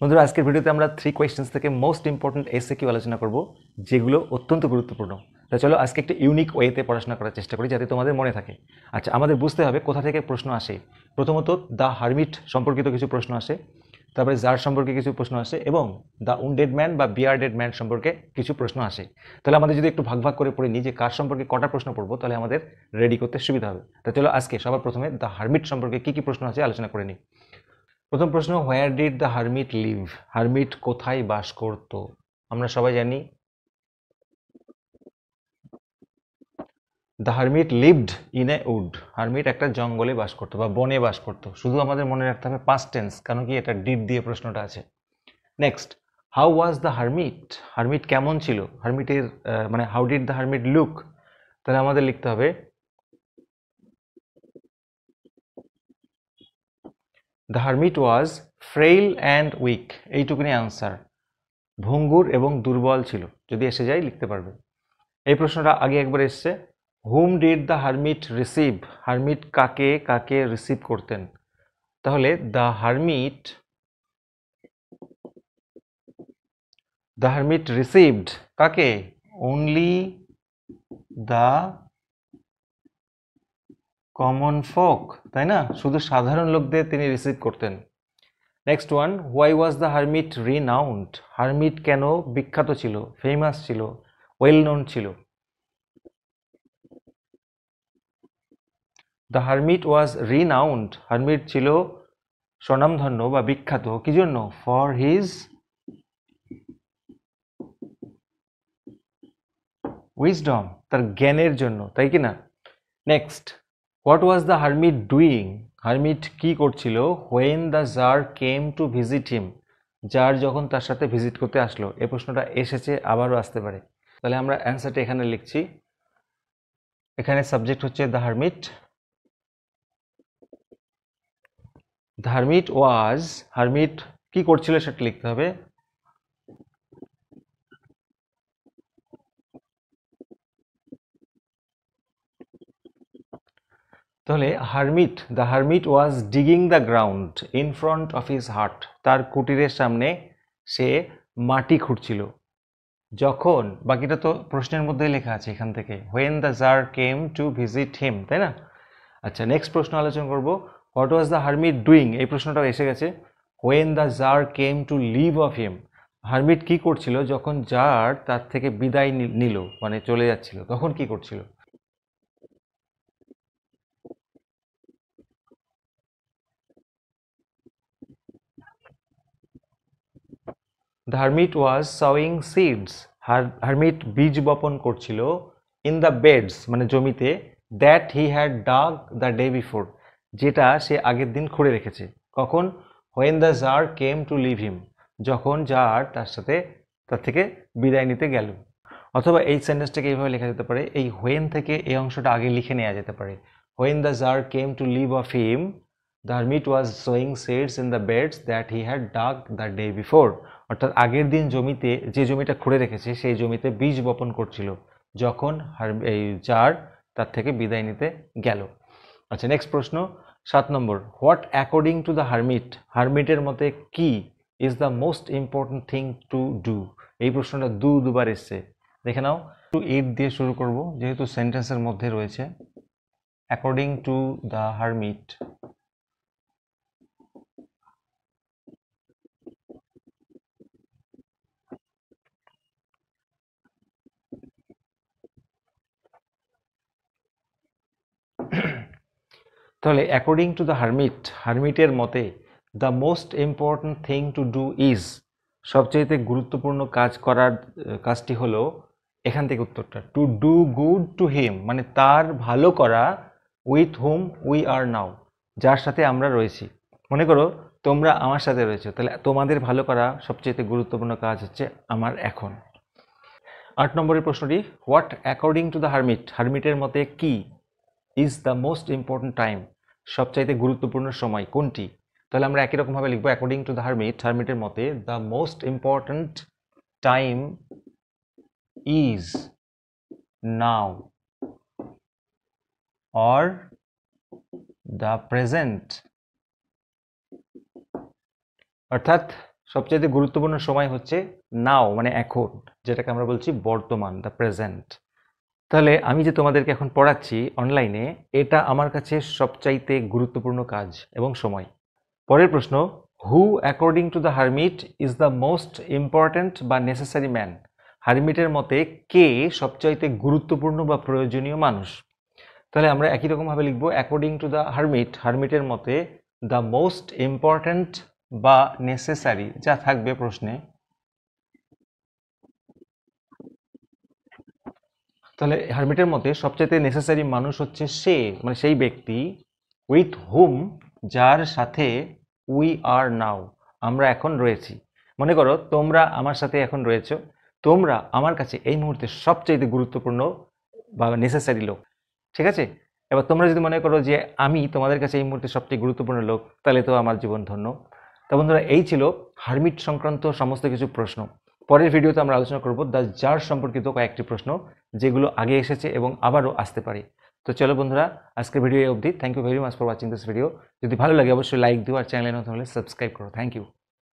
বন্ধুরা, আজকের ভিডিওতে আমরা 3 কোয়েশ্চেন্স থেকে মোস্ট ইম্পর্টেন্ট এসএকিউ আলোচনা করব, যেগুলো অত্যন্ত গুরুত্বপূর্ণ। তাই চলো আজকে একটা ইউনিক ওয়েতে পড়াশোনা করার চেষ্টা করি, যাতে তোমাদের মনে থাকে। আচ্ছা, আমাদের বুঝতে হবে কোথা থেকে প্রশ্ন আসে। প্রথমত দ্য হারমিট সম্পর্কিত কিছু প্রশ্ন আসে, তারপরে জার সম্পর্কে কিছু প্রশ্ন আসে, এবং দ্য উন্ডেড ম্যান বা বিয়ার্ডেড ম্যান সম্পর্কে কিছু প্রশ্ন আসে। তাহলে আমাদের যদি একটু ভাগ ভাগ করে পড়ে নিই যে কার সম্পর্কে কটা প্রশ্ন পড়বো, তাহলে আমাদের রেডি করতে সুবিধা হবে। তাই চলো আজকে সবার প্রথমে দ্য হারমিট সম্পর্কে কি কি প্রশ্ন আছে আলোচনা করে নিই। প্রথম প্রশ্ন, where did the hermit live? Hermit কোথায় বাস করত? আমরা সবাই জানি the hermit lived in a wood. Hermit একটা জঙ্গলে বাস করতো বা বনে বাস করতো। শুধু আমাদের মনে রাখতে হবে পাস্ট টেন্স, কারণ কি এটা ডিড দিয়ে প্রশ্নটা আছে। Next, how was the hermit? Hermit কেমন ছিল? হারমিটের মানে how did the hermit look? তাহলে আমাদের লিখতে হবে the hermit was frail and weak. এইটুকুনি আনসার। ভঙ্গুর এবং দুর্বল ছিল, যদি এসে যায় লিখতে পারবে। এই প্রশ্নটা আগে একবার এসছে, whom did the hermit receive? Hermit কাকে কাকে রিসিভ করতেন? তাহলে দ্য হারমিট রিসিভড কাকে? অনলি দ্য কমন ফোক, তাই না? শুধু সাধারণ লোকদের তিনি রিসিভ করতেন। Next one, why was the hermit renowned? Hermit কেন বিখ্যাত ছিল, ফেমাস ছিল, ওয়েল নোন ছিল? The hermit was renowned. Hermit ছিল স্বনামধন্য বা বিখ্যাত কি জন্য? ফর হিজ উইজডম, তার জ্ঞানের জন্য, তাই কি না? Next, what was the hermit doing? Hermit কি করছিল when the tsar came to visit him? Tsar যখন তার সাথে ভিজিট করতে আসলো। এই প্রশ্নটা এসেছে, আবারও আসতে পারে। তাহলে আমরা অ্যান্সারটা এখানে লিখছি। এখানে সাবজেক্ট হচ্ছে the hermit. The hermit was, hermit কি করছিল সেটা লিখতে হবে। তাহলে the hermit was digging the ground in front of his heart. তার কুটিরের সামনে সে মাটি খুঁড়ছিল যখন, বাকিটা তো প্রশ্নের মধ্যেই লেখা আছে এখান থেকে, when the tsar came to visit him, তাই না? আচ্ছা, নেক্সট প্রশ্ন আলোচনা করব, what was the hermit doing? এই প্রশ্নটাও এসে গেছে। When the tsar came to leave off him. Hermit কি করছিল যখন জার তার থেকে বিদায় নিল, মানে চলে যাচ্ছিল, তখন কি করছিল? The hermit was sowing seeds. Hermit বীজ বপন করছিল ইন দ্য বেডস, মানে জমিতে, that he had dug the day before, যেটা সে আগের দিন খুঁড়ে রেখেছে। কখন? When the tsar came to leave him, যখন জার তার থেকে বিদায় নিতে গেল। অথবা এই সেন্টেন্সটাকে এইভাবে লেখা যেতে পারে, এই হোয়েন থেকে এই অংশটা আগে লিখে নেওয়া যেতে পারে। When the tsar came to leave off him, the hermit was sowing seeds in the beds that he had dug the day before. অর্থাৎ আগের দিন জমিতে, যে জমিটা খুঁড়ে রেখেছে, সেই জমিতে বীজ বপন করছিল যখন এই জার তার থেকে বিদায় নিতে গেল। আচ্ছা, নেক্সট প্রশ্ন 7 নম্বর, what according to the hermit? হারমিটের মতে কি is the most important thing to do? এই প্রশ্নটা দুবার এসছে, দেখে নাও। টু ইট দিয়ে শুরু করব, যেহেতু সেন্টেন্সের মধ্যে রয়েছে। অ্যাকর্ডিং টু দ্য হারমিট, তাহলে অ্যাকর্ডিং টু দ্য হারমিট, হারমিটের মতে, the most important thing to do is, সবচেয়ে গুরুত্বপূর্ণ কাজটি হলো, এখান থেকে উত্তরটা, to do good to him, মানে তার ভালো করা, উইথ হুম উই আর নাও, যার সাথে আমরা রয়েছি। মনে করো তোমরা আমার সাথে রয়েছে, তাহলে তোমাদের ভালো করা সবচেয়ে গুরুত্বপূর্ণ কাজ হচ্ছে আমার এখন। 8 নম্বরের প্রশ্নটি, what according to the hermit, হারমিটের মতে কি is the most important time, সবচাইতে গুরুত্বপূর্ণ সময় কোনটি? তাহলে আমরা একই রকমভাবে লিখবো, অ্যাকর্ডিং টু দ্য হারমিট, হারমিটের মতে, the most important time is now or the present. অর্থাৎ সবচেয়ে গুরুত্বপূর্ণ সময় হচ্ছে নাও, মানে এখন, যেটাকে আমরা বলছি বর্তমান, দ্য প্রেজেন্ট। তাহলে আমি যে তোমাদেরকে এখন পড়াচ্ছি অনলাইনে, এটা আমার কাছে সবচাইতে গুরুত্বপূর্ণ কাজ এবং সময়। পরের প্রশ্ন, who according to the hermit is the most important বা নেসেসারি ম্যান? হারমিটের মতে কে সবচাইতে গুরুত্বপূর্ণ বা প্রয়োজনীয় মানুষ? তাহলে আমরা একই রকমভাবে লিখব, অ্যাকর্ডিং টু দ্য হারমিট, হারমিটের মতে দ্য মোস্ট ইম্পর্ট্যান্ট বা নেসেসারি, যা থাকবে প্রশ্নে। তাহলে হারমিটের মতে সবচাইতে নেসেসারি মানুষ হচ্ছে সে, মানে সেই ব্যক্তি, উইথ হুম, যার সাথে উই আর নাও, আমরা এখন রয়েছি। মনে করো তোমরা আমার সাথে এখন রয়েছো, তোমরা আমার কাছে এই মুহূর্তে সবচাইতে গুরুত্বপূর্ণ বা নেসেসারি লোক, ঠিক আছে? এবার তোমরা যদি মনে করো যে আমি তোমাদের কাছে এই মুহূর্তে সবচেয়ে গুরুত্বপূর্ণ লোক, তাহলে তো আমার জীবন ধন্য। তা বন্ধুরা, এই ছিল হারমিট সংক্রান্ত সমস্ত কিছু প্রশ্ন। পরের ভিডিওতে আমরা আলোচনা করব দ্য জার সম্পর্কিত কয়েকটি প্রশ্ন, যেগুলো আগে এসেছে এবং আবারও আসতে পারে। তো চলো বন্ধুরা, আজকের ভিডিও এই অবধি। Thank you very much for watching this video. যদি ভালো লাগে অবশ্যই লাইক দিও, আর চ্যানেলে নতুন হলে সাবস্ক্রাইব করো। Thank you.